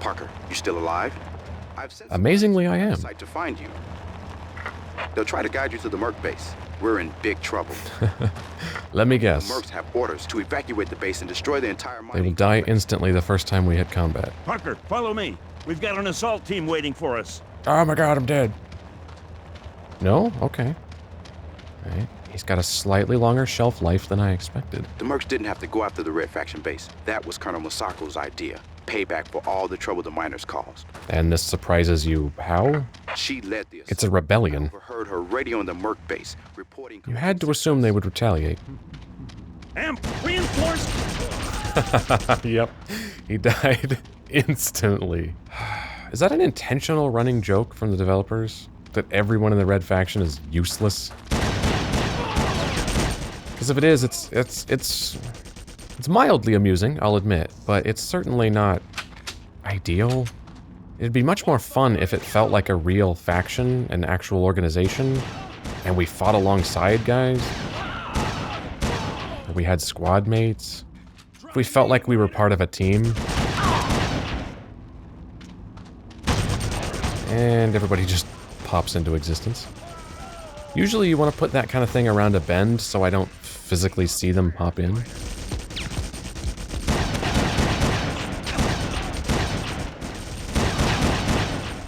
Parker, you still alive? I've sent Amazingly, I am. to find you. They'll try to guide you to the merc base. We're in big trouble. Let me guess. The mercs have orders to evacuate the base and destroy the entire They mining will die complex. instantly the first time we hit combat. Parker, follow me. We've got an assault team waiting for us. Oh my god, I'm dead. No? Okay. Alright. He's got a slightly longer shelf life than I expected. The mercs didn't have to go after the Red Faction base. That was Colonel Masako's idea. Payback for all the trouble the miners caused. And this surprises you how? She led the It's a rebellion. overheard her radio on the merc base, reporting... You had to assume they would retaliate. Amp, reinforced! Yep. He died instantly. Is that an intentional running joke from the developers? That everyone in the Red Faction is useless? Because if it is, it's mildly amusing, I'll admit, but it's certainly not ideal. It'd be much more fun if it felt like a real faction, an actual organization, and we fought alongside guys. Or we had squad mates. If we felt like we were part of a team. And everybody just pops into existence. Usually you want to put that kind of thing around a bend so I don't physically see them pop in.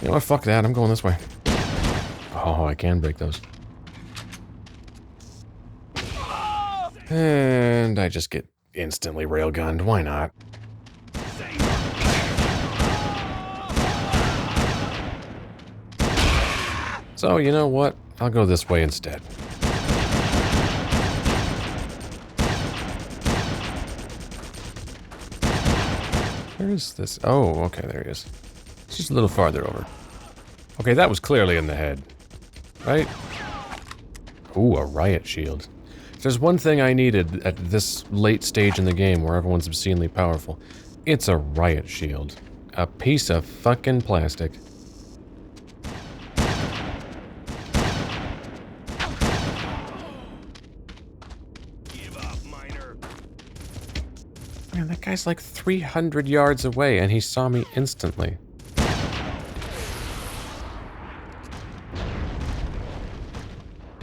You know what, fuck that, I'm going this way. Oh, I can break those. And I just get instantly railgunned, why not? So, you know what? I'll go this way instead. Where is this? Oh, okay, there he is. It's just a little farther over. Okay, that was clearly in the head. Right? Ooh, a Riot Shield. If there's one thing I needed at this late stage in the game where everyone's obscenely powerful, it's a Riot Shield. A piece of fucking plastic. Man, that guy's like 300 yards away and he saw me instantly.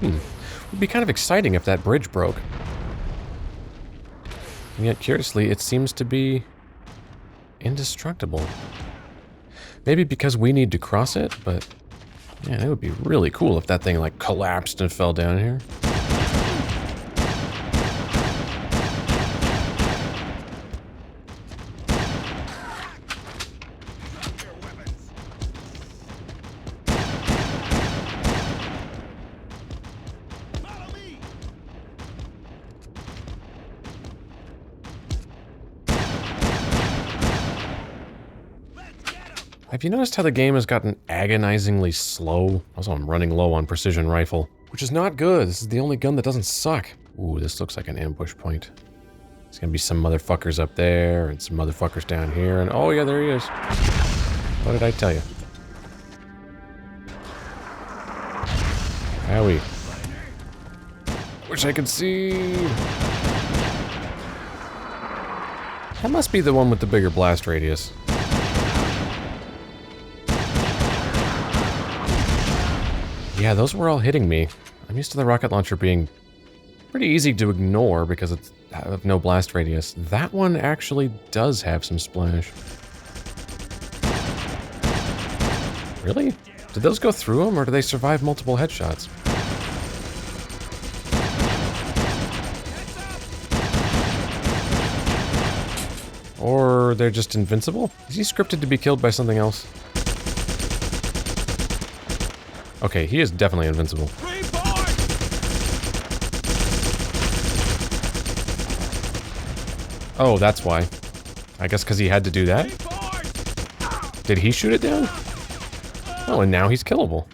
It'd be kind of exciting if that bridge broke. And yet, curiously, it seems to be indestructible. Maybe because we need to cross it, but yeah, it would be really cool if that thing like collapsed and fell down here. Have you noticed how the game has gotten agonizingly slow? Also, I'm running low on precision rifle, which is not good. This is the only gun that doesn't suck. Ooh, this looks like an ambush point. There's gonna be some motherfuckers up there and some motherfuckers down here, and oh yeah, there he is. What did I tell you? Howie. Wish I could see. That must be the one with the bigger blast radius. Yeah, those were all hitting me. I'm used to the rocket launcher being pretty easy to ignore because it's have no blast radius. That one actually does have some splash. Really? Did those go through them, or do they survive multiple headshots? Or they're just invincible? Is he scripted to be killed by something else? Okay, he is definitely invincible. Oh, that's why. I guess because he had to do that? Did he shoot it down? Oh, and now he's killable.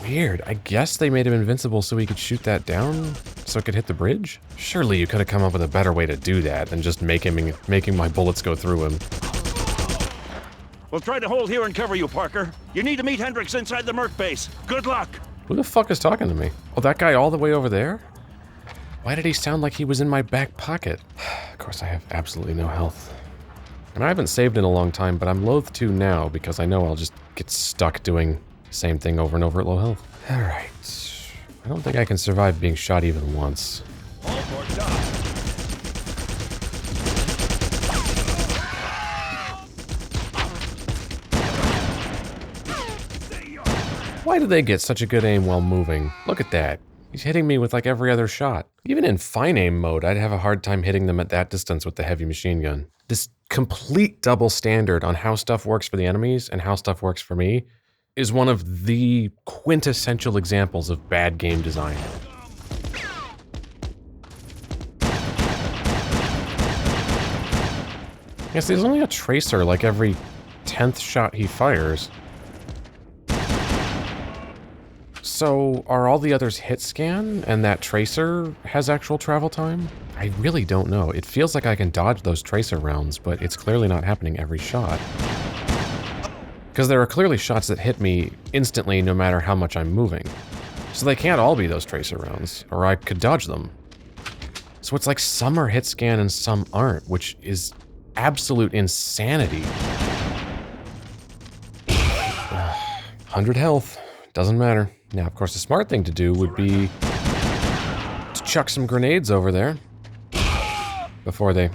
Weird. I guess they made him invincible so he could shoot that down? So it could hit the bridge? Surely you could have come up with a better way to do that than just making my bullets go through him. We'll try to hold here and cover you, Parker. You need to meet Hendrix inside the merc base. Good luck. Who the fuck is talking to me? Oh, that guy all the way over there? Why did he sound like he was in my back pocket? Of course, I have absolutely no health. And I haven't saved in a long time, but I'm loath to now because I know I'll just get stuck doing the same thing over and over at low health. Alright. I don't think I can survive being shot even once. Why do they get such a good aim while moving? Look at that. He's hitting me with like every other shot. Even in fine aim mode, I'd have a hard time hitting them at that distance with the heavy machine gun. This complete double standard on how stuff works for the enemies and how stuff works for me is one of the quintessential examples of bad game design. Yes, there's only a tracer like every 10th shot he fires. So, are all the others hit scan, and that tracer has actual travel time? I really don't know. It feels like I can dodge those tracer rounds, but it's clearly not happening every shot. Because there are clearly shots that hit me instantly no matter how much I'm moving. So they can't all be those tracer rounds, or I could dodge them. So it's like some are hit scan and some aren't, which is absolute insanity. 100 health. Doesn't matter. Now, of course, the smart thing to do would be to chuck some grenades over there before they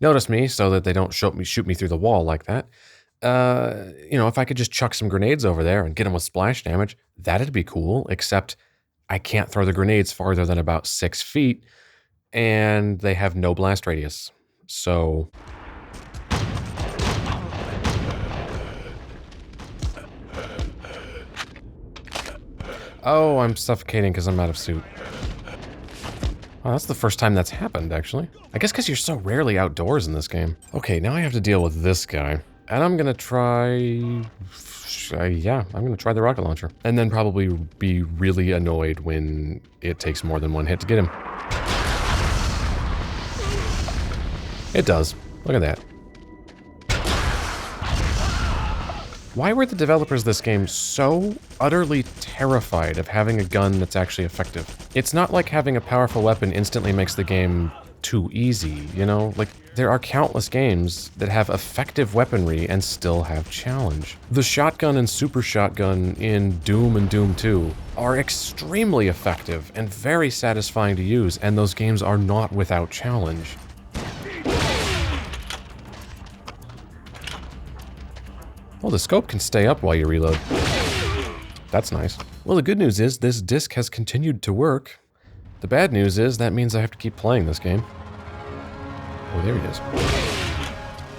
notice me, so that they don't shoot me through the wall like that. You know, if I could just chuck some grenades over there and get them with splash damage, that'd be cool, except I can't throw the grenades farther than about 6 feet, and they have no blast radius. So... Oh, I'm suffocating because I'm out of suit. Oh, that's the first time that's happened, actually. I guess because you're so rarely outdoors in this game. Okay, now I have to deal with this guy. And I'm gonna try... yeah, I'm gonna try the rocket launcher. And then probably be really annoyed when it takes more than one hit to get him. It does. Look at that. Why were the developers of this game so utterly terrified of having a gun that's actually effective? It's not like having a powerful weapon instantly makes the game too easy, you know? Like, there are countless games that have effective weaponry and still have challenge. The shotgun and super shotgun in Doom and Doom 2 are extremely effective and very satisfying to use, and those games are not without challenge. Well, the scope can stay up while you reload. That's nice. Well, the good news is this disc has continued to work. The bad news is that means I have to keep playing this game. Oh, there he is.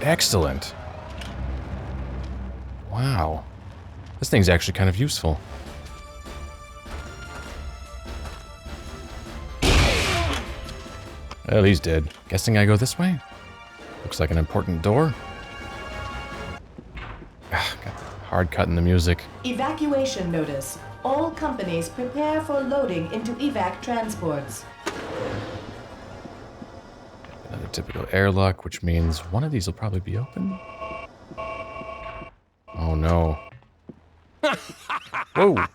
Excellent. Wow. This thing's actually kind of useful. Well, he's dead. Guessing I go this way? Looks like an important door. Got the hard cut in the music. Evacuation notice. All companies prepare for loading into evac transports. Another typical airlock, which means one of these will probably be open. Oh no. Whoa.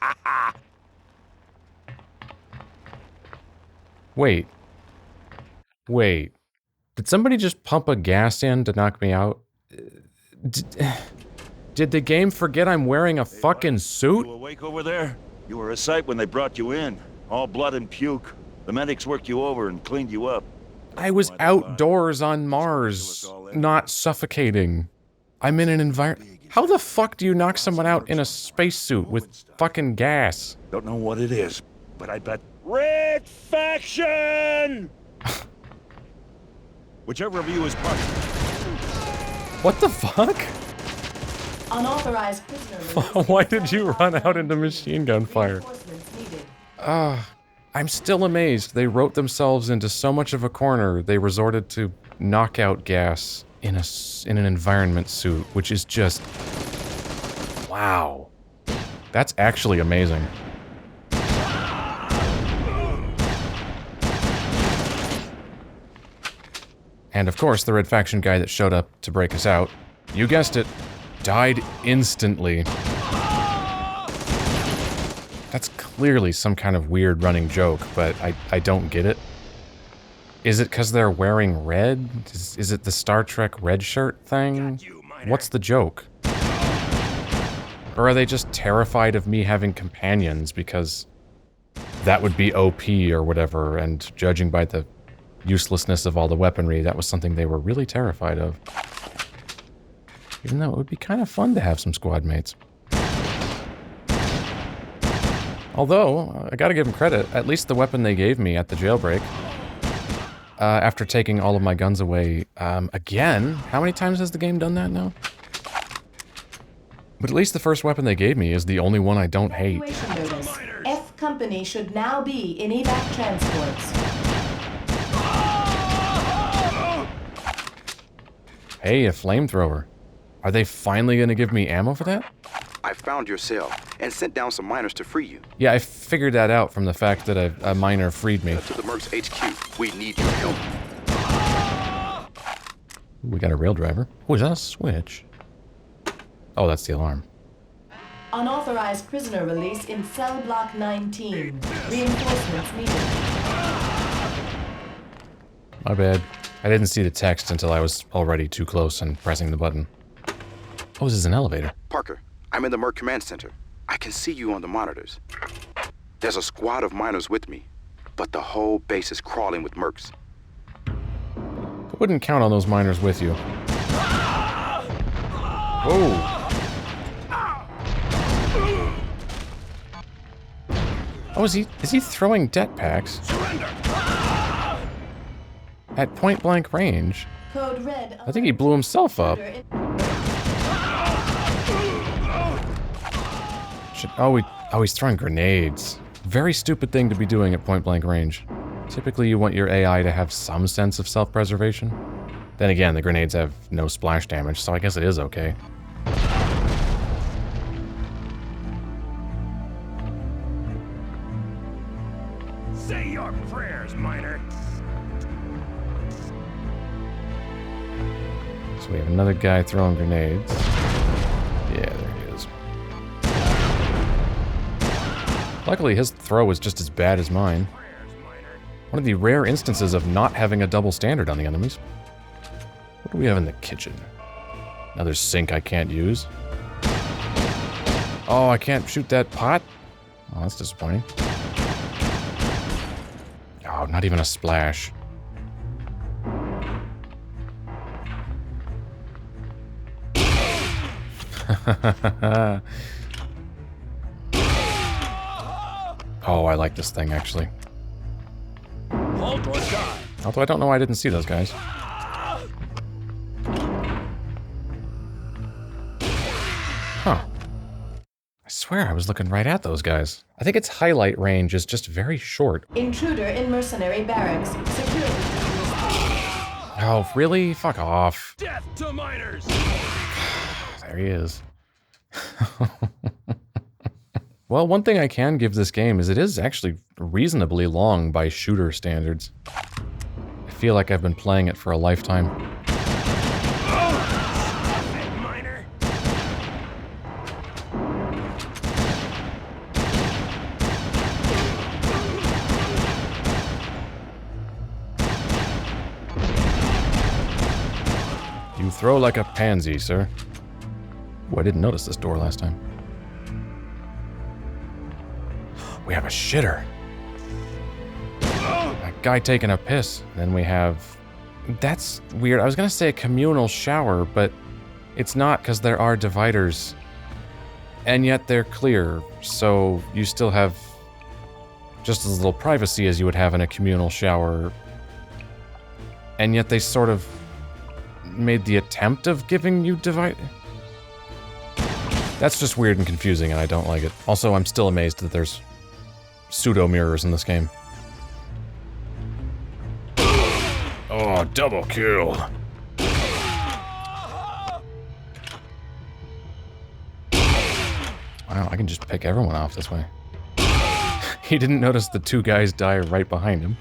Wait. Wait. Did somebody just pump a gas in to knock me out? Did the game forget I'm wearing a fucking suit? You awake over there? You were a sight when they brought you in. All blood and puke. The medics worked you over and cleaned you up. I was outdoors on Mars, not suffocating. I'm in an environment... How the fuck do you knock someone out in a spacesuit with fucking gas? Don't know what it is, but I bet... Red faction! Whichever of you is part... What the fuck? Unauthorized prisoner. Why did you run out into machine gun fire? I'm still amazed. They wrote themselves into so much of a corner, they resorted to knockout gas in an environment suit, which is just... Wow. That's actually amazing. And of course, the Red Faction guy that showed up to break us out, you guessed it, died instantly. That's clearly some kind of weird running joke, but I don't get it. Is it because they're wearing red? Is it the Star Trek red shirt thing? What's the joke? Or are they just terrified of me having companions because that would be OP or whatever, and judging by the uselessness of all the weaponry, that was something they were really terrified of. Even though it would be kind of fun to have some squad mates. Although, I gotta give them credit, at least the weapon they gave me at the jailbreak, after taking all of my guns away, again, how many times has the game done that now? But at least the first weapon they gave me is the only one I don't hate. Evacuation notice. F Company should now be in evac transports. Hey, a flamethrower. Are they finally gonna give me ammo for that? I found your cell and sent down some miners to free you. Yeah, I figured that out from the fact that a miner freed me. To the Mercs HQ. We need your help. We got a rail driver. Oh, is that a switch? Oh, that's the alarm. Unauthorized prisoner release in cell block 19. Reinforcements needed. My bad. I didn't see the text until I was already too close and pressing the button. Oh, this is an elevator. Parker, I'm in the Merc Command Center. I can see you on the monitors. There's a squad of miners with me, but the whole base is crawling with mercs. I wouldn't count on those miners with you. Whoa. Oh, is he throwing det packs? Surrender! At point blank range? Code red. I think he blew himself up. Oh, he's throwing grenades. Very stupid thing to be doing at point blank range. Typically you want your AI to have some sense of self-preservation. Then again, the grenades have no splash damage, so I guess it is okay. Say your prayers, miner. So we have another guy throwing grenades. Yeah, there he is. Luckily, his throw was just as bad as mine. One of the rare instances of not having a double standard on the enemies. What do we have in the kitchen? Another sink I can't use. Oh, I can't shoot that pot? Oh, that's disappointing. Oh, not even a splash. Oh, I like this thing, actually. Halt or die. Although I don't know why I didn't see those guys. Huh. I swear I was looking right at those guys. I think its highlight range is just very short. Intruder in mercenary barracks. Security. Oh, really? Fuck off. Death to miners! There he is. Well, one thing I can give this game is it is actually reasonably long by shooter standards. I feel like I've been playing it for a lifetime. Miner. You throw like a pansy, sir. Oh, I didn't notice this door last time. We have a shitter. A guy taking a piss. Then we have... That's weird. I was gonna say a communal shower, but it's not because there are dividers. And yet they're clear, so you still have just as little privacy as you would have in a communal shower. And yet they sort of made the attempt of giving you divide... That's just weird and confusing, and I don't like it. Also, I'm still amazed that there's pseudo-mirrors in this game. Oh, double kill. Wow, I can just pick everyone off this way. He didn't notice the two guys die right behind him.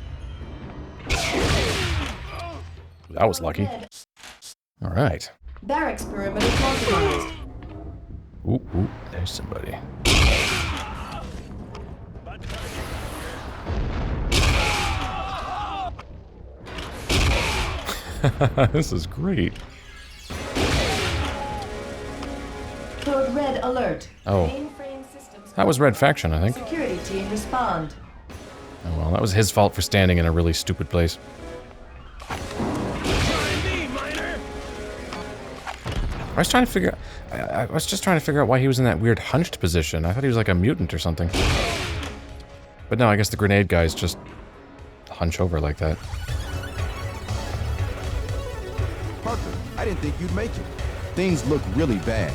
That was lucky. Alright. Barracks perimeter compromised. Ooh, there's somebody. This is great. Code red alert. Oh. Mainframe systems. That was Red Faction, I think. Security team respond. Oh well, that was his fault for standing in a really stupid place. I was trying to figure... I was just trying to figure out why he was in that weird hunched position. I thought he was like a mutant or something. But no, I guess the grenade guys just hunch over like that. Parker, I didn't think you'd make it. Things look really bad.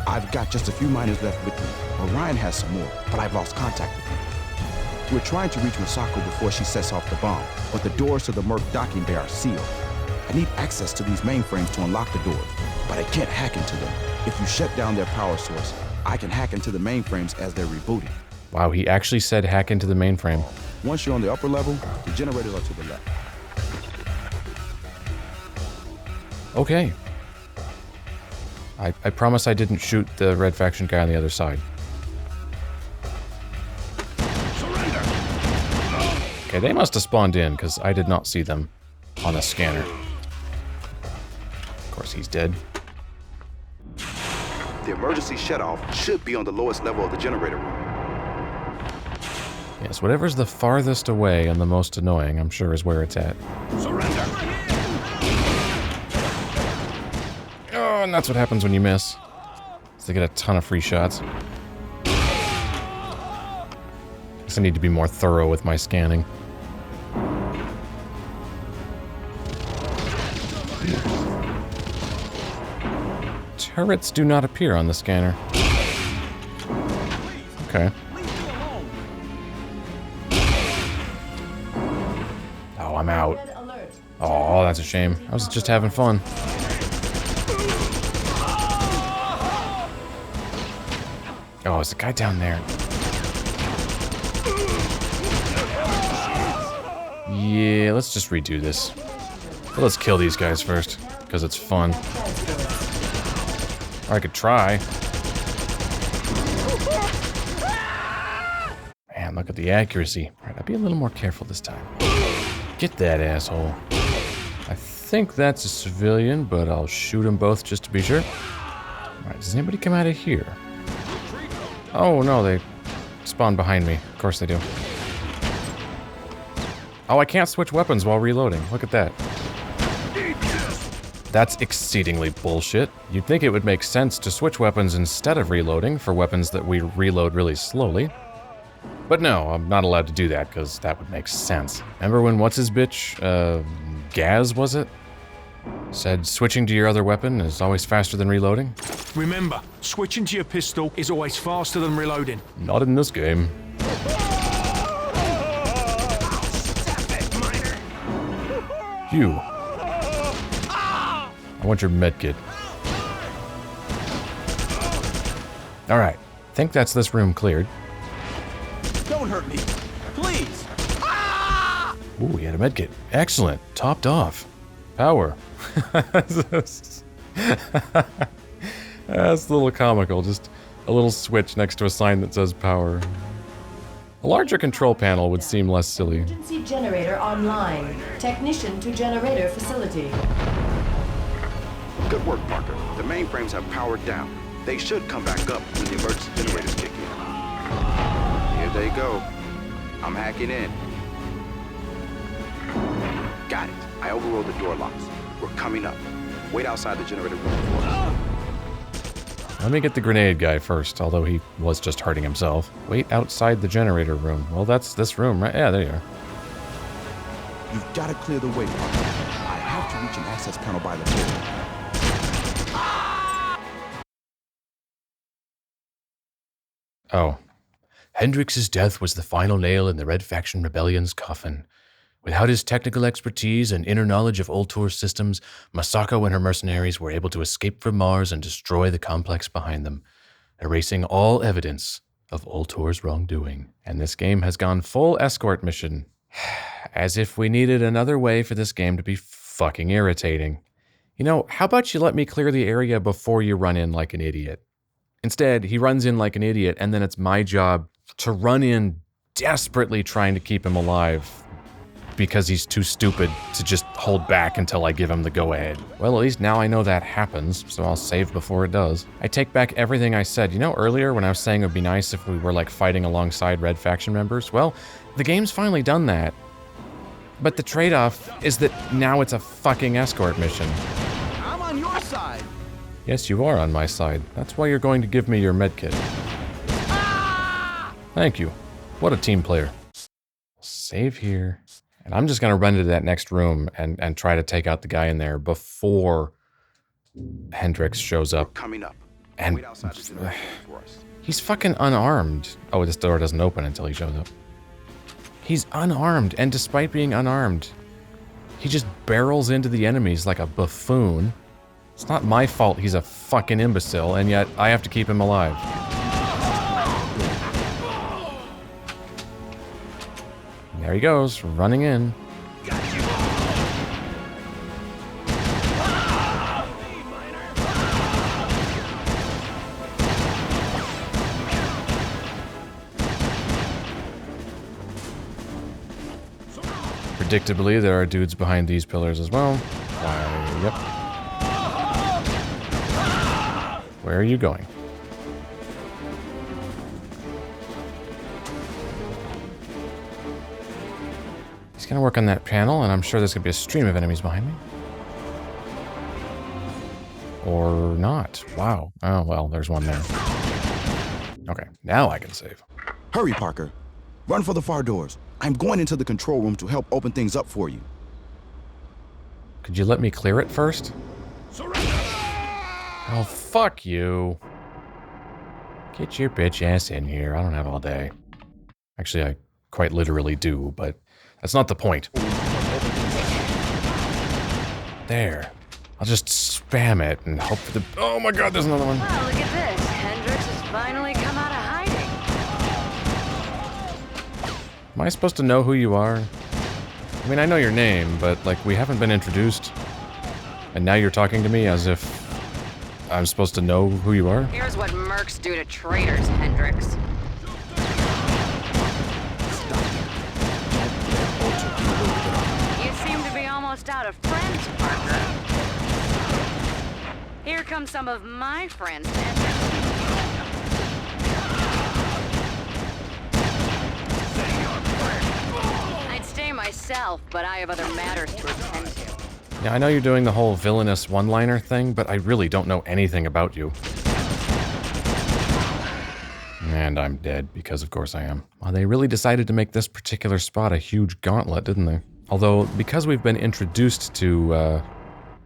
I've got just a few miners left with me. Orion has some more, but I've lost contact with them. We're trying to reach Masako before she sets off the bomb, but the doors to the merc docking bay are sealed. I need access to these mainframes to unlock the doors, but I can't hack into them. If you shut down their power source, I can hack into the mainframes as they're rebooting. Wow, he actually said hack into the mainframe. Once you're on the upper level, the generators are to the left. Okay. I promise I didn't shoot the Red Faction guy on the other side. Okay, they must have spawned in, because I did not see them on a scanner. Of course, he's dead. The emergency shutoff should be on the lowest level of the generator room. Yes, whatever's the farthest away and the most annoying, I'm sure is where it's at. Surrender! Oh, and that's what happens when you miss. So they get a ton of free shots. Guess I need to be more thorough with my scanning. Turrets do not appear on the scanner. Okay. Oh, I'm out. Red alert. Oh, that's a shame. I was just having fun. Oh, there's a guy down there. Yeah, let's just redo this. Let's kill these guys first, because it's fun. Or I could try. Man, look at the accuracy. Alright, I'll be a little more careful this time. Get that asshole. I think that's a civilian, but I'll shoot them both just to be sure. Alright, does anybody come out of here? Oh, no, they spawn behind me. Of course they do. Oh, I can't switch weapons while reloading. Look at that. That's exceedingly bullshit. You'd think it would make sense to switch weapons instead of reloading for weapons that we reload really slowly. But no, I'm not allowed to do that because that would make sense. Remember when what's-his-bitch, Gaz, was it? Said switching to your other weapon is always faster than reloading? Remember, switching to your pistol is always faster than reloading. Not in this game. You. I want your medkit. Alright, think that's this room cleared. Don't hurt me, please. Ooh, he had a medkit. Excellent. Topped off. Power. That's a little comical. Just a little switch next to a sign that says power. A larger control panel would seem less silly. Emergency generator online. Technician to generator facility. Good work, Parker. The mainframes have powered down. They should come back up when the emergency generators kick in. Here they go. I'm hacking in. Got it. I overrode the door locks. We're coming up. Wait outside the generator room for us. Let me get the grenade guy first, although he was just hurting himself. Wait outside the generator room. Well, that's this room, right? Yeah, there you are. You've got to clear the way, Parker. I have to reach an access panel by the door. Oh. Hendrix's death was the final nail in the Red Faction Rebellion's coffin. Without his technical expertise and inner knowledge of Ultor's systems, Masako and her mercenaries were able to escape from Mars and destroy the complex behind them, erasing all evidence of Ultor's wrongdoing. And this game has gone full escort mission. As if we needed another way for this game to be fucking irritating. You know, how about you let me clear the area before you run in like an idiot? Instead, he runs in like an idiot, and then it's my job to run in desperately trying to keep him alive. because he's too stupid to just hold back until I give him the go-ahead. Well, at least now I know that happens, so I'll save before it does. I take back everything I said. You know, earlier when I was saying it would be nice if we were, like, fighting alongside Red faction members? Well, the game's finally done that. But the trade-off is that now it's a fucking escort mission. I'm on your side. Yes, you are on my side. That's why you're going to give me your medkit. Thank you. What a team player. Save here. And I'm just going to run into that next room and try to take out the guy in there before Hendrix shows up. Coming up. And Wait outside the general for us. he's fucking unarmed. Oh, this door doesn't open until he shows up. He's unarmed, and despite being unarmed, he just barrels into the enemies like a buffoon. It's not my fault he's a fucking imbecile, and yet I have to keep him alive. There he goes, running in. Predictably, there are dudes behind these pillars as well. Yep. Where are you going? He's gonna work on that panel, and I'm sure there's gonna be a stream of enemies behind me. Or not. Wow. Oh, well, there's one there. Okay, now I can save. Hurry, Parker. Run for the far doors. I'm going into the control room to help open things up for you. Could you let me clear it first? Oh, fuck you. Get your bitch ass in here. I don't have all day. Actually, I quite literally do, but that's not the point. There. I'll just spam it and hope for the... Oh my god, there's another one. Well, look at this. Hendrix has finally come out of hiding. Am I supposed to know who you are? I mean, I know your name, but, like, we haven't been introduced. And now you're talking to me as if I'm supposed to know who you are? Here's what mercs do to traitors, Hendrix. You seem to be almost out of friends, Parker. Here come some of my friends, Hendrix. I'd stay myself, but I have other matters to attend to. Yeah, I know you're doing the whole villainous one-liner thing, but I really don't know anything about you. And I'm dead, because of course I am. Well, they really decided to make this particular spot a huge gauntlet, didn't they? Although, because we've been introduced to,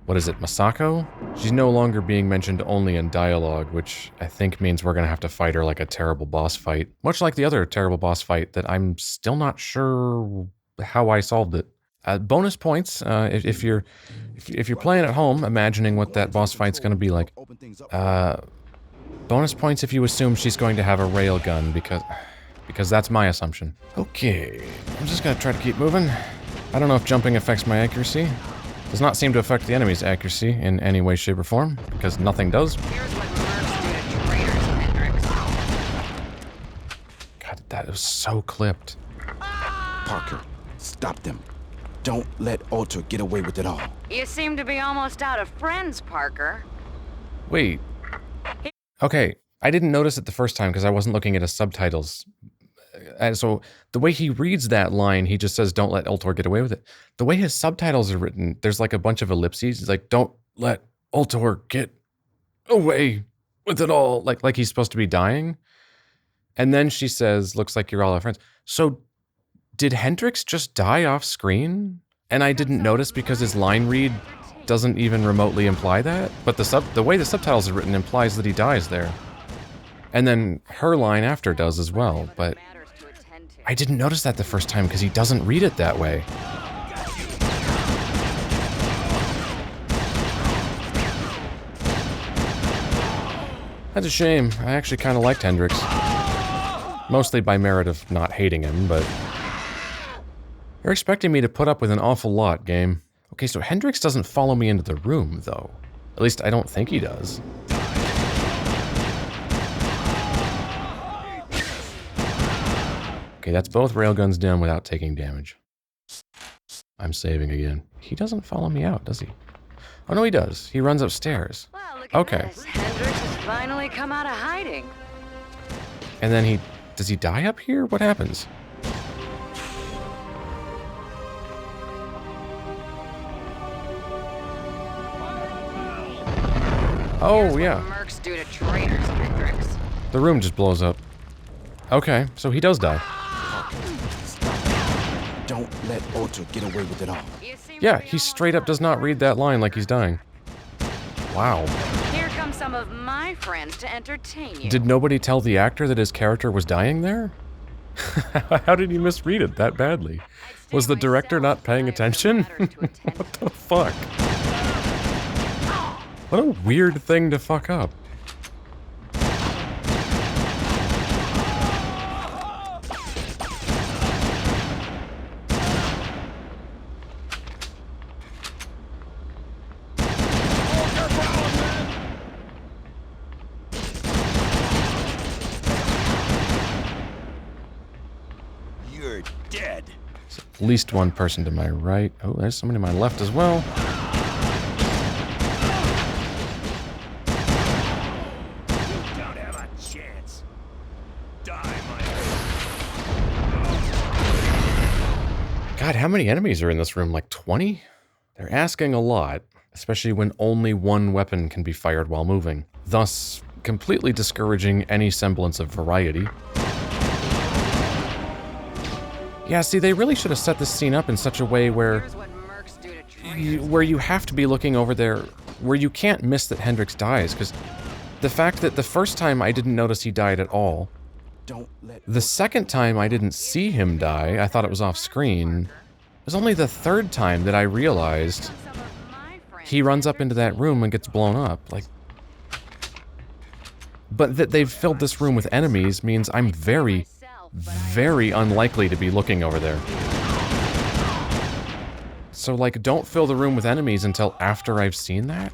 what is it, Masako? She's no longer being mentioned only in dialogue, which I think means we're gonna have to fight her like a terrible boss fight. Much like the other terrible boss fight that I'm still not sure how I solved it. Bonus points, if you're playing at home, imagining what that boss fight's gonna be like. Bonus points if you assume she's going to have a railgun, because that's my assumption. Okay, I'm just gonna try to keep moving. I don't know if jumping affects my accuracy. Does not seem to affect the enemy's accuracy in any way, shape, or form, because nothing does. Here's what mercs do to traitors, Hendrix. God, that was so clipped. Parker, stop them. Don't let Ultra get away with it all. You seem to be almost out of friends, Parker. Wait. Okay, I didn't notice it the first time because I wasn't looking at his subtitles. And so the way he reads that line, he just says, "Don't let Ultor get away with it." The way his subtitles are written, there's like a bunch of ellipses. It's like, "Don't let Ultor get away with it all." Like he's supposed to be dying. And then she says, "Looks like you're all our friends." So did Hendrix just die off screen? And I didn't notice because his line read doesn't even remotely imply that. But the way the subtitles are written implies that he dies there. And then her line after does as well, but I didn't notice that the first time because he doesn't read it that way. That's a shame. I actually kind of liked Hendrix. Mostly by merit of not hating him, but... You're expecting me to put up with an awful lot, game. Okay, so Hendrix doesn't follow me into the room, though. At least I don't think he does. Okay, that's both railguns down without taking damage. I'm saving again. He doesn't follow me out, does he? Oh, no, he does. He runs upstairs. Well, look at Okay. this. Hendrix has finally come out of hiding. And then does he die up here? What happens? Oh, Here's yeah. what mercs do to traitors, Hendrix. The room just blows up. Okay, so he does die. Don't let Otto get away with it all. You seem Yeah, to be he almost straight up does not read that line like he's dying. Wow. Here come some of my friends to entertain you. Did nobody tell the actor that his character was dying there? How did he misread it that badly? Was the director not paying attention? What the fuck? What a weird thing to fuck up. You're dead. At least one person to my right. Oh, there's somebody to my left as well. Don't have a chance. Die, my God, how many enemies are in this room? Like 20? They're asking a lot, especially when only one weapon can be fired while moving, thus completely discouraging any semblance of variety. Yeah, see, they really should have set this scene up in such a way where Here's what mercs do to traitors. where you have to be looking over there, where you can't miss that Hendrix dies, because the fact that the first time I didn't notice he died at all, Don't let the second time I didn't see him die, I thought it was off screen, it was only the third time that I realized Some of my friends he runs up into that room and gets blown up, like... But that they've filled this room with enemies means I'm very, very unlikely to be looking over there. So, like, don't fill the room with enemies until after I've seen that?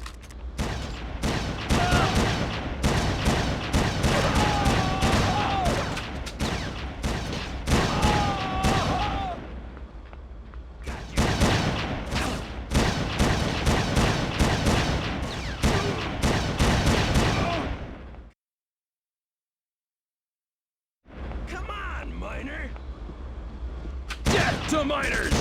Come on, miner. Death to miners.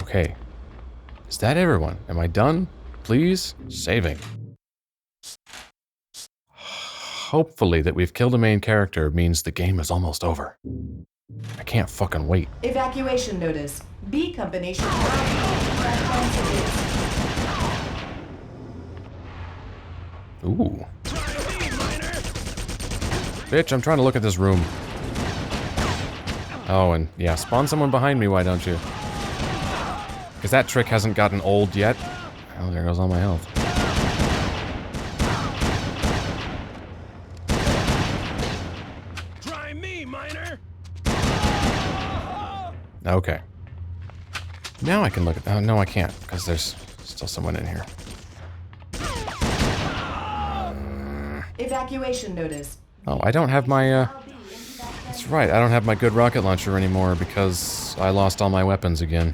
Okay. Is that everyone? Am I done? Please? Saving. Hopefully that we've killed a main character means the game is almost over. I can't fucking wait. Evacuation notice. B Company should now be Ooh. Bitch, I'm trying to look at this room. Oh, and yeah, spawn someone behind me, why don't you? Because that trick hasn't gotten old yet. Oh, there goes all my health. Try me, miner. Okay. Now I can look at... Oh, no, I can't, because there's still someone in here. Evacuation notice. Oh, I don't have my, That's right, I don't have my good rocket launcher anymore because I lost all my weapons again.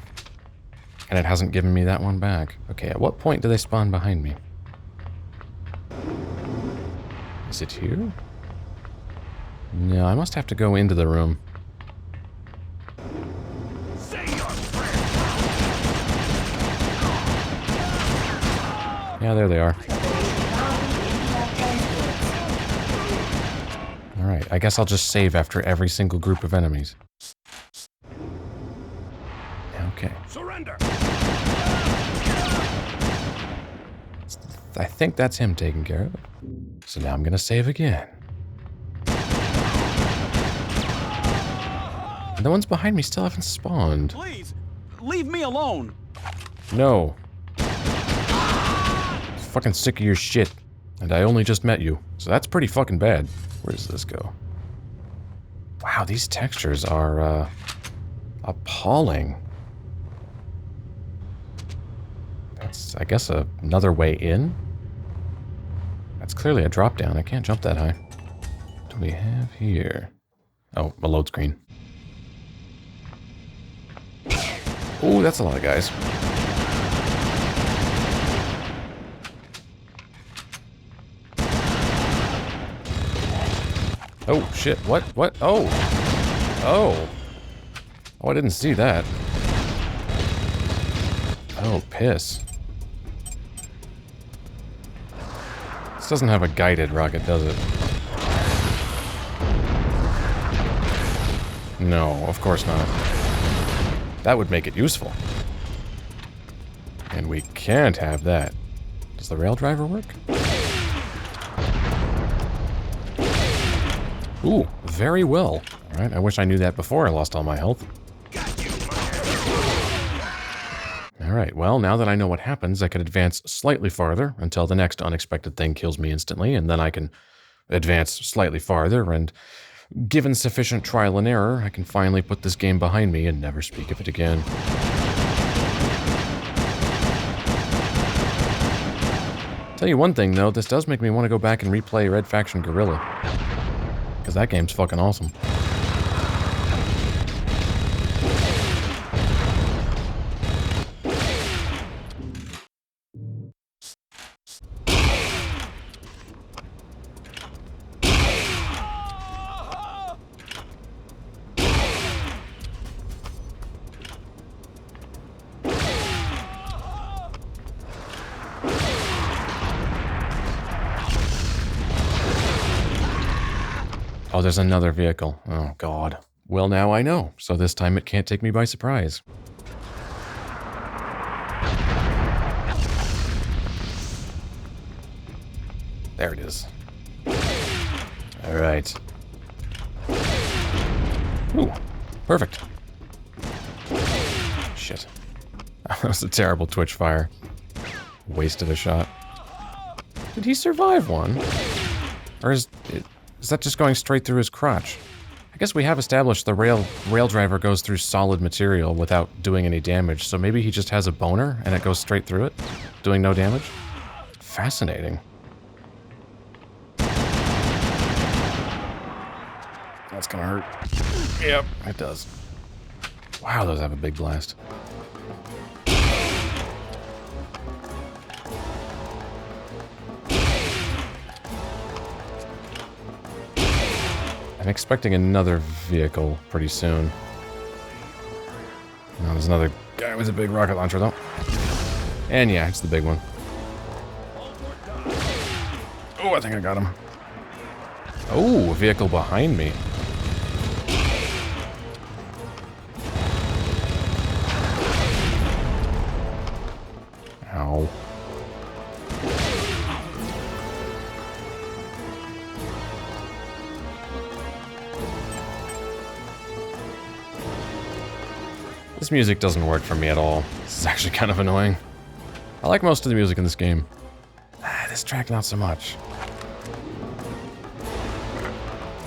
And it hasn't given me that one back. Okay, at what point do they spawn behind me? Is it here? No, I must have to go into the room. Say your prayer. Yeah, there they are. Alright, I guess I'll just save after every single group of enemies. Okay. Surrender. I think that's him taken care of. So now I'm gonna save again. And the ones behind me still haven't spawned. Please, leave me alone. No. Fucking sick of your shit. And I only just met you. So that's pretty fucking bad. Where does this go? Wow, these textures are, Appalling. That's, I guess, another way in? That's clearly a drop down. I can't jump that high. What do we have here? Oh, a load screen. Ooh, that's a lot of guys. Oh, shit. What? What? Oh. Oh. Oh, I didn't see that. Oh, piss. This doesn't have a guided rocket, does it? No, of course not. That would make it useful. And we can't have that. Does the rail driver work? Ooh, very well. Alright, I wish I knew that before I lost all my health. Alright, well, now that I know what happens, I can advance slightly farther until the next unexpected thing kills me instantly, and then I can advance slightly farther, and given sufficient trial and error, I can finally put this game behind me and never speak of it again. Tell you one thing, though, this does make me want to go back and replay Red Faction Guerrilla. Because that game's fucking awesome. Oh, there's another vehicle. Oh, God. Well, now I know, so this time it can't take me by surprise. There it is. Alright. Ooh, perfect. Shit. That was a terrible twitch fire. Wasted a shot. Did he survive one? Or is that just going straight through his crotch? I guess we have established the rail driver goes through solid material without doing any damage, so maybe he just has a boner and it goes straight through it, doing no damage? Fascinating. That's gonna hurt. Yep, it does. Wow, those have a big blast. I'm expecting another vehicle pretty soon. No, there's another guy with a big rocket launcher, though. And yeah, it's the big one. Oh, I think I got him. Oh, a vehicle behind me. Ow. This music doesn't work for me at all. This is actually kind of annoying. I like most of the music in this game. This track, not so much.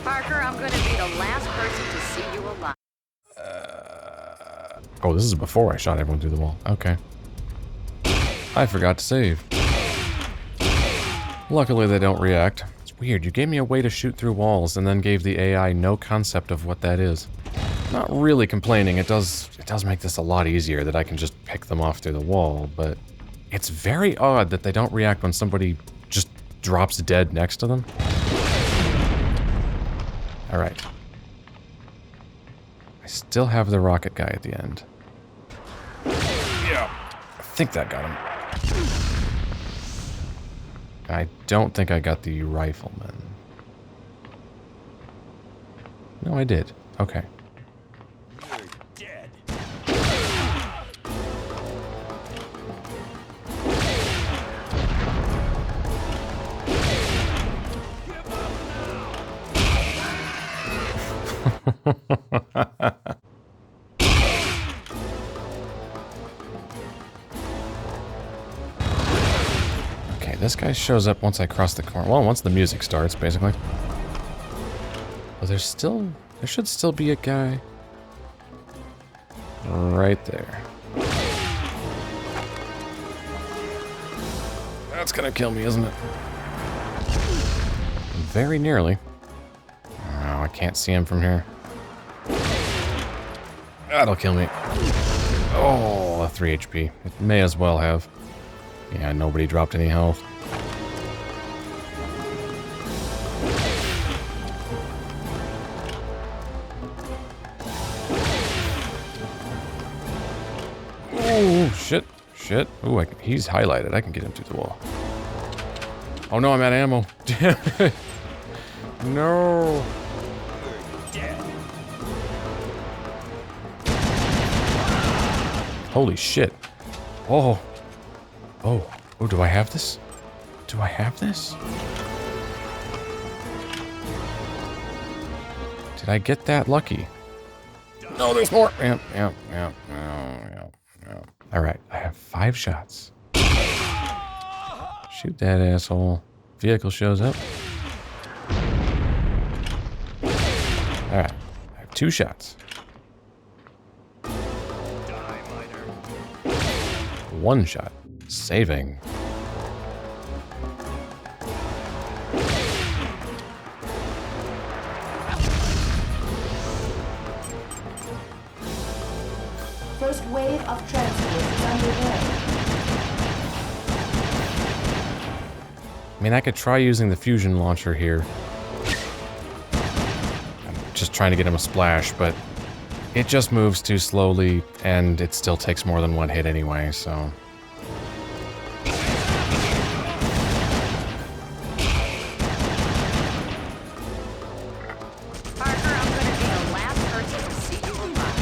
Parker, I'm gonna be the last person to see you alive. Oh, this is before I shot everyone through the wall. Okay. I forgot to save. Luckily, they don't react. It's weird. You gave me a way to shoot through walls and then gave the AI no concept of what that is. Not really complaining. It does make this a lot easier that I can just pick them off through the wall, but it's very odd that they don't react when somebody just drops dead next to them. Alright. I still have the rocket guy at the end. Yeah. I think that got him. I don't think I got the rifleman. No, I did. Okay. Okay, this guy shows up once I cross the corner. Well, once the music starts, basically. But there should still be a guy. right there. That's gonna kill me, isn't it? Very nearly. Oh, I can't see him from here. That'll kill me. Oh, 3 HP. It may as well have. Yeah, nobody dropped any health. Oh, shit. Shit. Ooh, he's highlighted. I can get him through the wall. Oh no, I'm out of ammo. Damn it. No. Holy shit. Oh. Oh. Oh, do I have this? Do I have this? Did I get that lucky? No, there's more. Yep. Alright, I have 5 shots. Shoot that asshole. Vehicle shows up. Alright, I have 2 shots. 1 shot. Saving. First wave of transport is underway. I mean, I could try using the fusion launcher here. I'm just trying to get him a splash, but it just moves too slowly, and it still takes more than 1 hit anyway, so... Parker, I'm gonna be the last person to see you alive.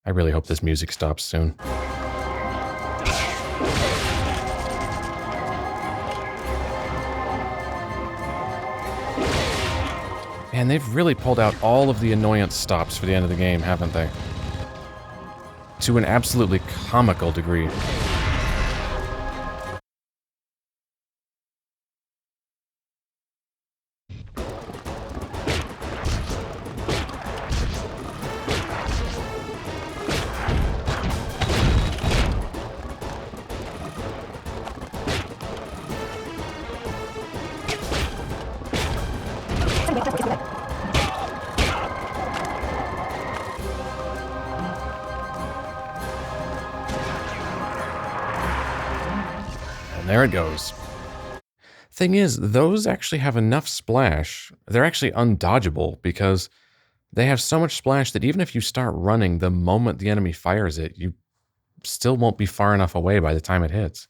I really hope this music stops soon. Man, they've really pulled out all of the annoyance stops for the end of the game, haven't they? To an absolutely comical degree. And there it goes. Thing is, those actually have enough splash. They're actually undodgeable because they have so much splash that even if you start running the moment the enemy fires it, you still won't be far enough away by the time it hits.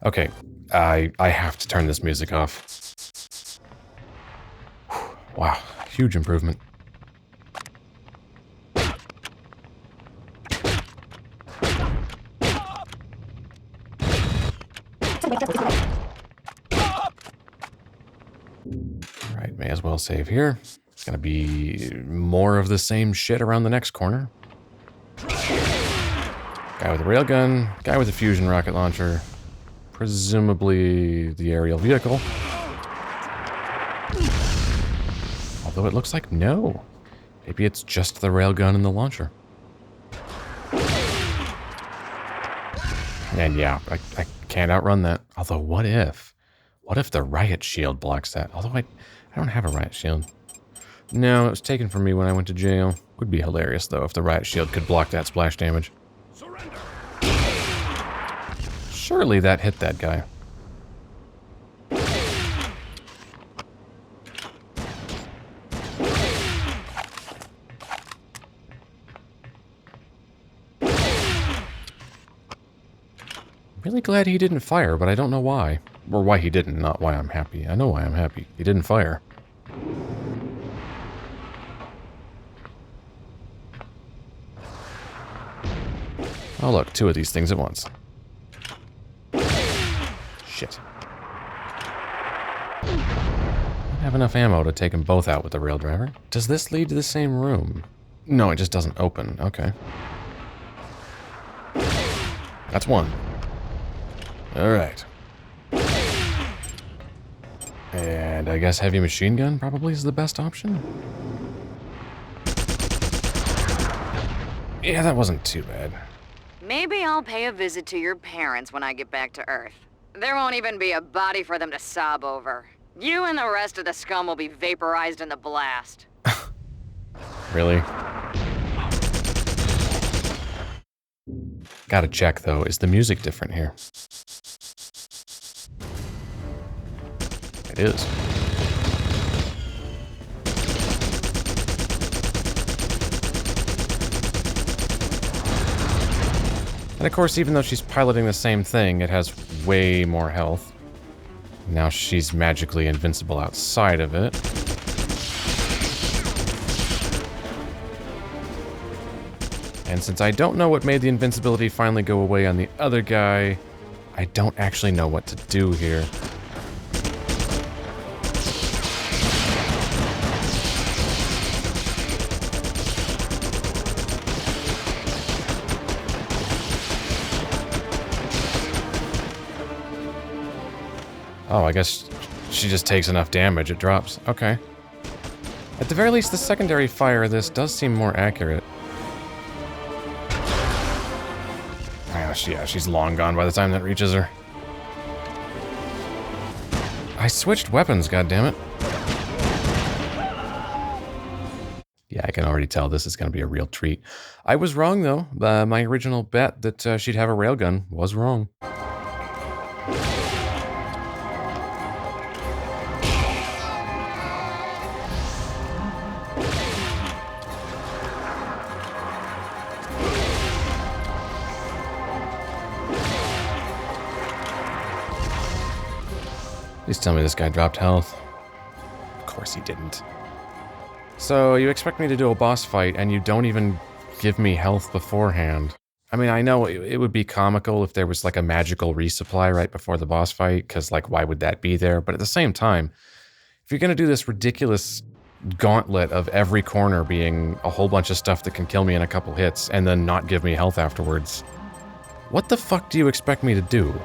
Okay, I have to turn this music off. Wow, huge improvement. Alright, may as well save here. It's gonna be more of the same shit around the next corner. Guy with a railgun, guy with a fusion rocket launcher, presumably the aerial vehicle. Although it looks like no. Maybe it's just the railgun and the launcher. And yeah, I can't outrun that. Although, what if? What if the Riot Shield blocks that? Although I don't have a Riot Shield. No, it was taken from me when I went to jail. Would be hilarious, though, if the Riot Shield could block that splash damage. Surrender. Surely that hit that guy. Really glad he didn't fire, but I don't know why. Or why he didn't, not why I'm happy. I know why I'm happy. He didn't fire. Oh look, 2 of these things at once. Shit. I don't have enough ammo to take them both out with the rail driver. Does this lead to the same room? No, it just doesn't open. Okay. That's one. Alright. And I guess heavy machine gun probably is the best option? Yeah, that wasn't too bad. Maybe I'll pay a visit to your parents when I get back to Earth. There won't even be a body for them to sob over. You and the rest of the scum will be vaporized in the blast. Really? Gotta check, though. Is the music different here? It is. And of course, even though she's piloting the same thing, it has way more health. Now she's magically invincible outside of it. And since I don't know what made the invincibility finally go away on the other guy, I don't actually know what to do here. Oh, I guess she just takes enough damage, it drops. Okay. At the very least, the secondary fire of this does seem more accurate. Yeah, she's long gone by the time that reaches her. I switched weapons, goddammit. Yeah, I can already tell this is going to be a real treat. I was wrong, though. My original bet that she'd have a railgun was wrong. Please tell me this guy dropped health. Of course he didn't. So, you expect me to do a boss fight, and you don't even give me health beforehand. I mean, I know it would be comical if there was, like, a magical resupply right before the boss fight, because, like, why would that be there? But at the same time, if you're gonna do this ridiculous gauntlet of every corner being a whole bunch of stuff that can kill me in a couple hits, and then not give me health afterwards, what the fuck do you expect me to do?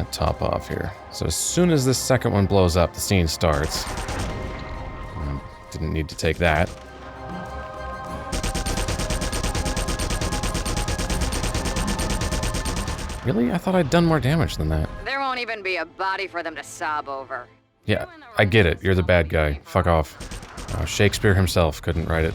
Top off here. So as soon as this second one blows up, the scene starts. Didn't need to take that. Really? I thought I'd done more damage than that. There won't even be a body for them to sob over. Yeah, I get it. You're the bad guy. Fuck off. Shakespeare himself couldn't write it.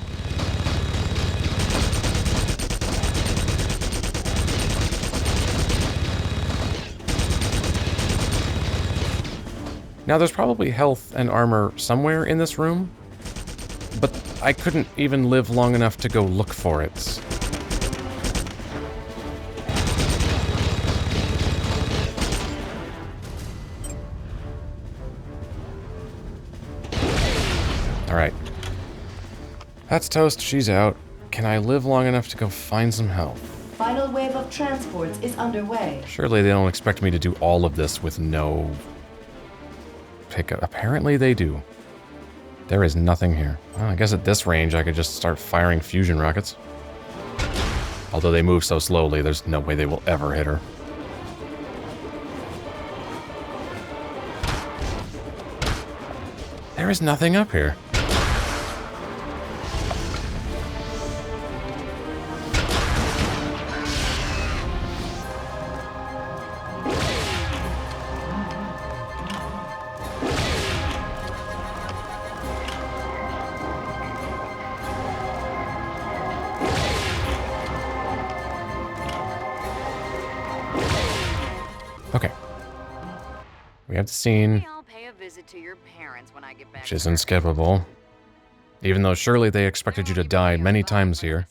Now, there's probably health and armor somewhere in this room, but I couldn't even live long enough to go look for it. Alright. That's toast, she's out. Can I live long enough to go find some health? Final wave of transports is underway. Surely they don't expect me to do all of this with no pickup. Apparently they do. There is nothing here. Well, I guess at this range I could just start firing fusion rockets. Although they move so slowly, there's no way they will ever hit her. There is nothing up here. We have the scene, which is unskippable. Even though surely they expected you to die many times here.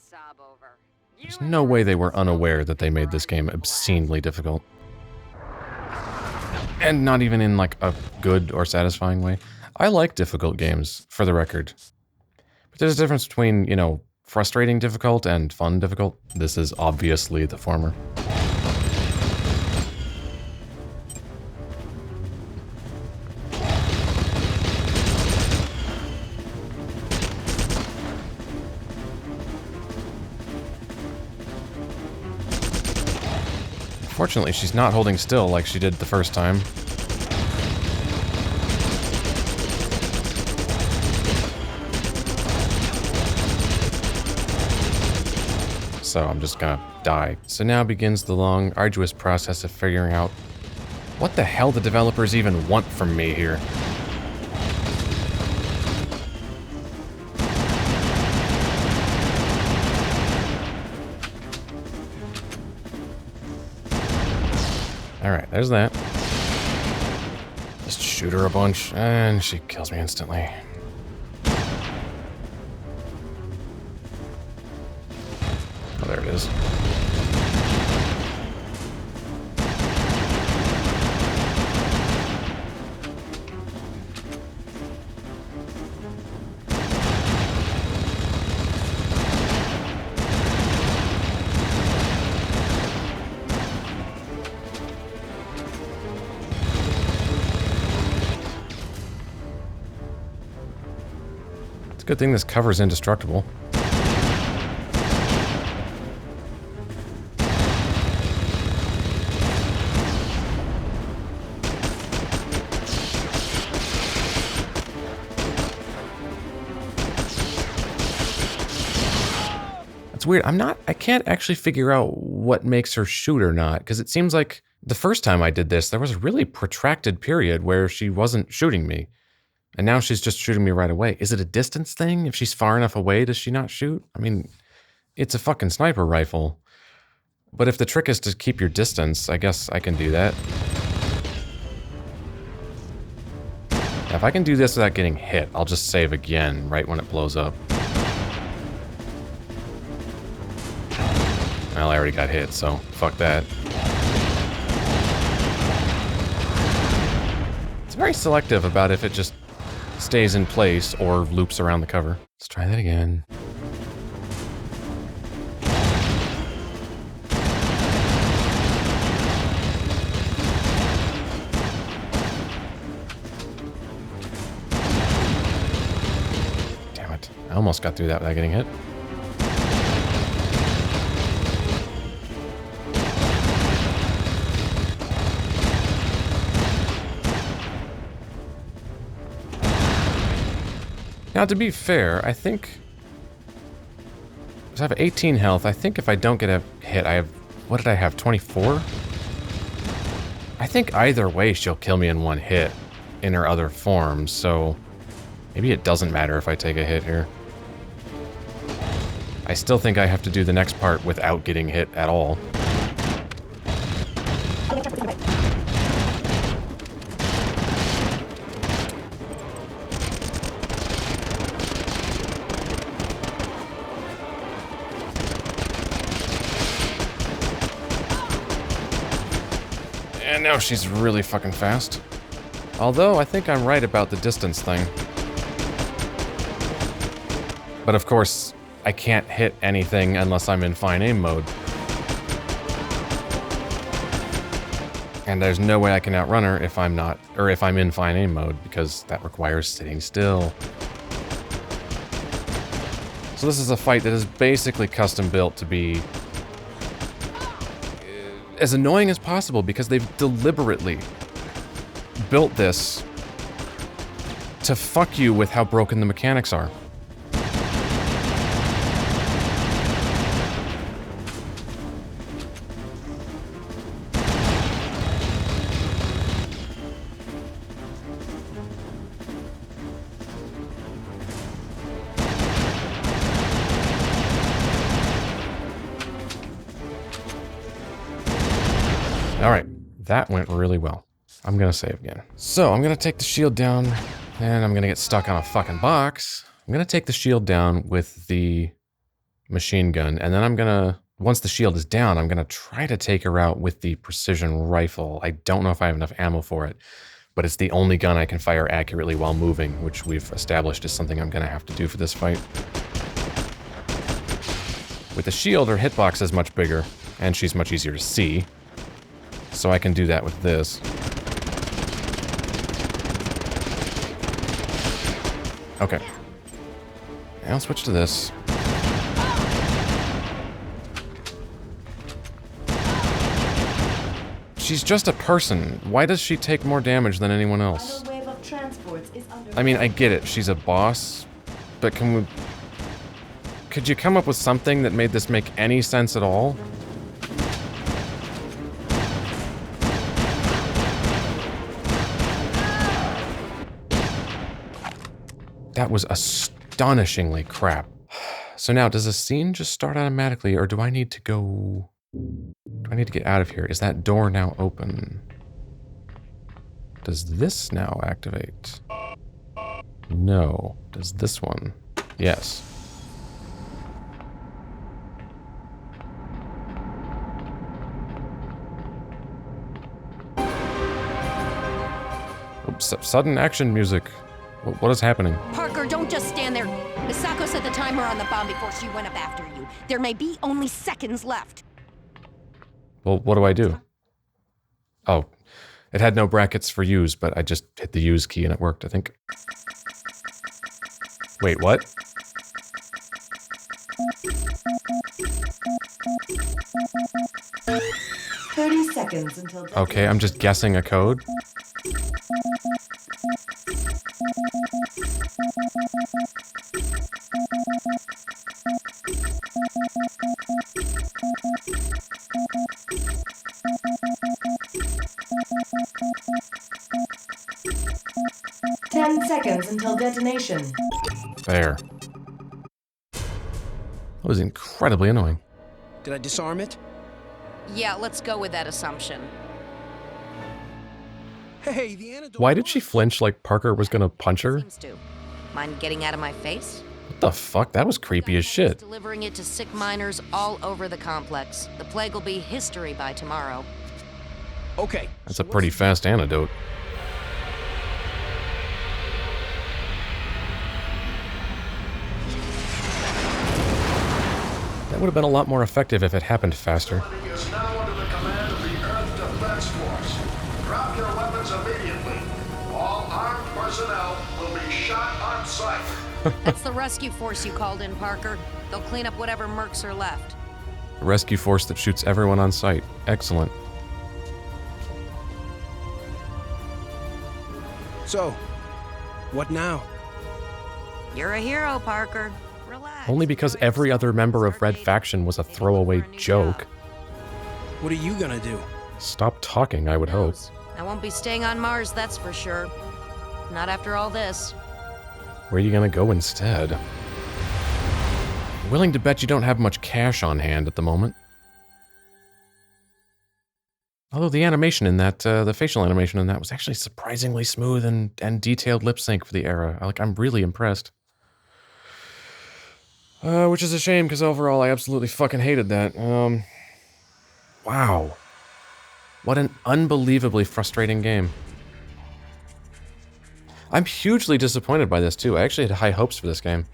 There's no way they were unaware that they made this game obscenely difficult. And not even in like a good or satisfying way. I like difficult games, for the record. But there's a difference between, you know, frustrating difficult and fun difficult. This is obviously the former. Fortunately, she's not holding still like she did the first time. So I'm just gonna die. So now begins the long, arduous process of figuring out what the hell the developers even want from me here. Alright, there's that. Just shoot her a bunch, and she kills me instantly. Oh, there it is. It's a good thing this cover's indestructible. It's weird. I can't actually figure out what makes her shoot or not, because it seems like the first time I did this, there was a really protracted period where she wasn't shooting me. And now she's just shooting me right away. Is it a distance thing? If she's far enough away, does she not shoot? I mean, it's a fucking sniper rifle. But if the trick is to keep your distance, I guess I can do that. Now, if I can do this without getting hit, I'll just save again right when it blows up. Well, I already got hit, so fuck that. It's very selective about if it just stays in place or loops around the cover. Let's try that again. Damn it. I almost got through that without getting hit. Now, to be fair, I think... So I have 18 health. I think if I don't get a hit, I have... What did I have? 24? I think either way she'll kill me in one hit in her other form, so... Maybe it doesn't matter if I take a hit here. I still think I have to do the next part without getting hit at all. And now she's really fucking fast. Although, I think I'm right about the distance thing. But of course, I can't hit anything unless I'm in fine aim mode. And there's no way I can outrun her if I'm not, or if I'm in fine aim mode, because that requires sitting still. So this is a fight that is basically custom built to be as annoying as possible, because they've deliberately built this to fuck you with how broken the mechanics are. Alright, that went really well. I'm gonna save again. So, I'm gonna take the shield down, and I'm gonna get stuck on a fucking box. I'm gonna take the shield down with the machine gun, and then I'm gonna once the shield is down, I'm going to try to take her out with the precision rifle. I don't know if I have enough ammo for it, but it's the only gun I can fire accurately while moving, which we've established is something I'm going to have to do for this fight. With the shield, her hitbox is much bigger, and she's much easier to see, so I can do that with this. Okay. I'll switch to this. She's just a person. Why does she take more damage than anyone else? Wave of transports is under I mean, I get it. She's a boss, but could you come up with something that made this make any sense at all? That was astonishingly crap. So now, does a scene just start automatically, or do I need to go... Do I need to get out of here? Is that door now open? Does this now activate? No. Does this one? Yes. Oops, sudden action music. What is happening? Parker, don't just stand there. Masako set the timer on the bomb before she went up after you. There may be only seconds left. Well, what do I do? Oh, it had no brackets for use, but I just hit the use key and it worked, I think. Wait, what? seconds until... Okay, I'm just guessing a code. Seconds until detonation. There. That was incredibly annoying. Did I disarm it? Yeah, let's go with that assumption. Hey, the antidote... Why did she flinch like Parker was gonna punch her? Seems to. Mind getting out of my face? What the fuck? That was creepy as shit. Delivering it to sick miners all over the complex. The plague will be history by tomorrow. Okay. That's a pretty fast antidote. That would have been a lot more effective if it happened faster. Is now under the command of the Earth Defense Force. Drop your weapons immediately. All armed personnel will be shot on sight. That's the rescue force you called in, Parker. They'll clean up whatever mercs are left. A rescue force that shoots everyone on sight. Excellent. So, what now? You're a hero, Parker. Relax. Only because every other member of Red Faction was a throwaway joke. What are you gonna do? Stop talking, I would hope. I won't be staying on Mars, that's for sure. Not after all this. Where are you gonna go instead? Willing to bet you don't have much cash on hand at the moment. Although the animation in that, the facial animation in that was actually surprisingly smooth and detailed lip sync for the era. I'm really impressed. Which is a shame, because overall I absolutely fucking hated that. Wow. What an unbelievably frustrating game. I'm hugely disappointed by this, too. I actually had high hopes for this game.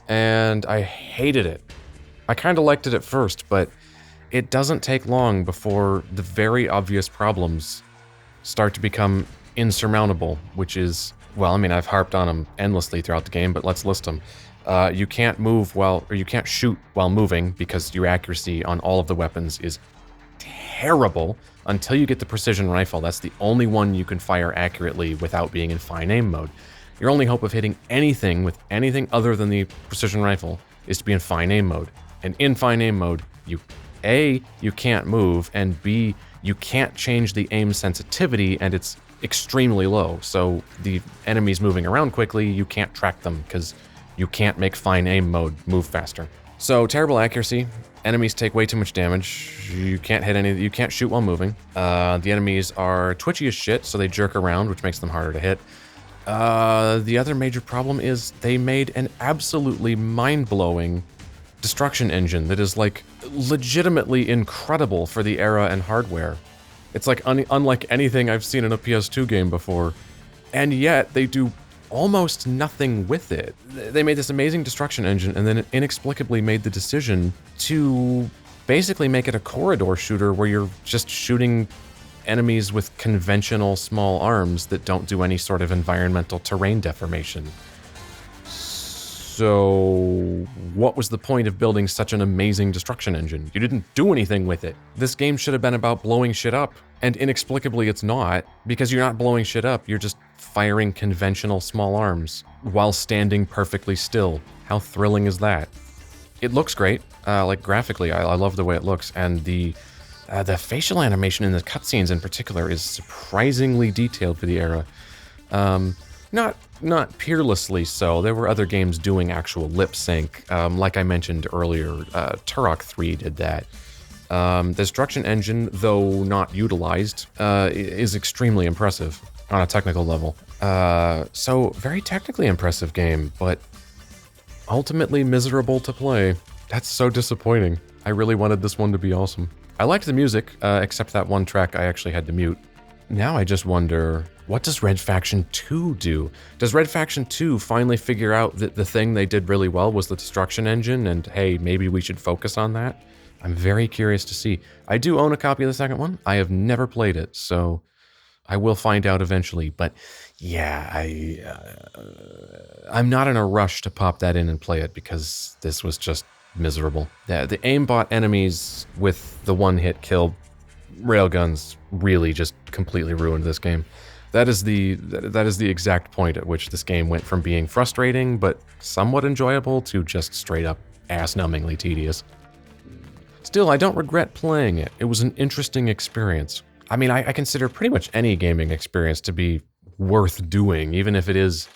And I hated it. I kind of liked it at first, but it doesn't take long before the very obvious problems start to become insurmountable, which is, well, I mean, I've harped on them endlessly throughout the game, but let's list them. You can't move or you can't shoot while moving because your accuracy on all of the weapons is terrible until you get the precision rifle. That's the only one you can fire accurately without being in fine aim mode. Your only hope of hitting anything with anything other than the precision rifle is to be in fine aim mode. And in fine aim mode, A, you can't move, and B, you can't change the aim sensitivity, and it's extremely low. So the enemies moving around quickly, you can't track them because you can't make fine aim mode move faster. So terrible accuracy. Enemies take way too much damage. You can't hit any. You can't shoot while moving. The enemies are twitchy as shit, so they jerk around, which makes them harder to hit. The other major problem is they made an absolutely mind-blowing destruction engine that is, like, legitimately incredible for the era and hardware. It's, like, unlike anything I've seen in a PS2 game before. And yet, they do almost nothing with it. They made this amazing destruction engine and then inexplicably made the decision to basically make it a corridor shooter where you're just shooting enemies with conventional small arms that don't do any sort of environmental terrain deformation. So, what was the point of building such an amazing destruction engine? You didn't do anything with it. This game should have been about blowing shit up, and inexplicably it's not, because you're not blowing shit up, you're just firing conventional small arms while standing perfectly still. How thrilling is that? It looks great, like graphically, I love the way it looks, and the facial animation in the cutscenes in particular is surprisingly detailed for the era. Not peerlessly so. There were other games doing actual lip sync. Like I mentioned earlier, Turok 3 did that. The destruction engine, though not utilized, is extremely impressive on a technical level. So, very technically impressive game, but ultimately miserable to play. That's so disappointing. I really wanted this one to be awesome. I liked the music, except that one track I actually had to mute. Now I just wonder, what does Red Faction 2 do? Does Red Faction 2 finally figure out that the thing they did really well was the destruction engine, and hey, maybe we should focus on that? I'm very curious to see. I do own a copy of the second one. I have never played it, so I will find out eventually. But yeah, I'm not in a rush to pop that in and play it because this was just miserable. The aimbot enemies with the one-hit kill railguns really just completely ruined this game. That is the exact point at which this game went from being frustrating but somewhat enjoyable to just straight up ass-numbingly tedious. Still, I don't regret playing it. It was an interesting experience. I mean, I consider pretty much any gaming experience to be worth doing, even if it is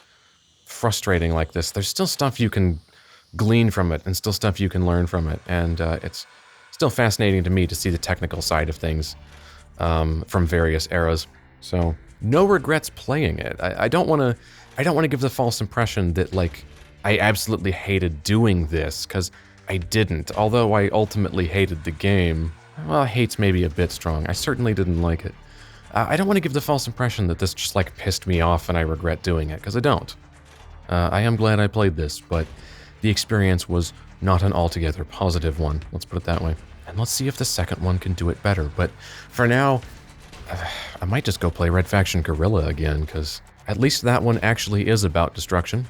frustrating like this. There's still stuff you can glean from it and still stuff you can learn from it, and it's still fascinating to me to see the technical side of things from various eras. So no regrets playing it. I don't want to give the false impression that like I absolutely hated doing this, because I didn't. Although I ultimately hated the game. Well, hate's maybe a bit strong. I certainly didn't like it. I don't want to give the false impression that this just like pissed me off and I regret doing it, because I don't. I am glad I played this, but the experience was not an altogether positive one. Let's put it that way. And let's see if the second one can do it better. But for now, I might just go play Red Faction Guerrilla again, because at least that one actually is about destruction.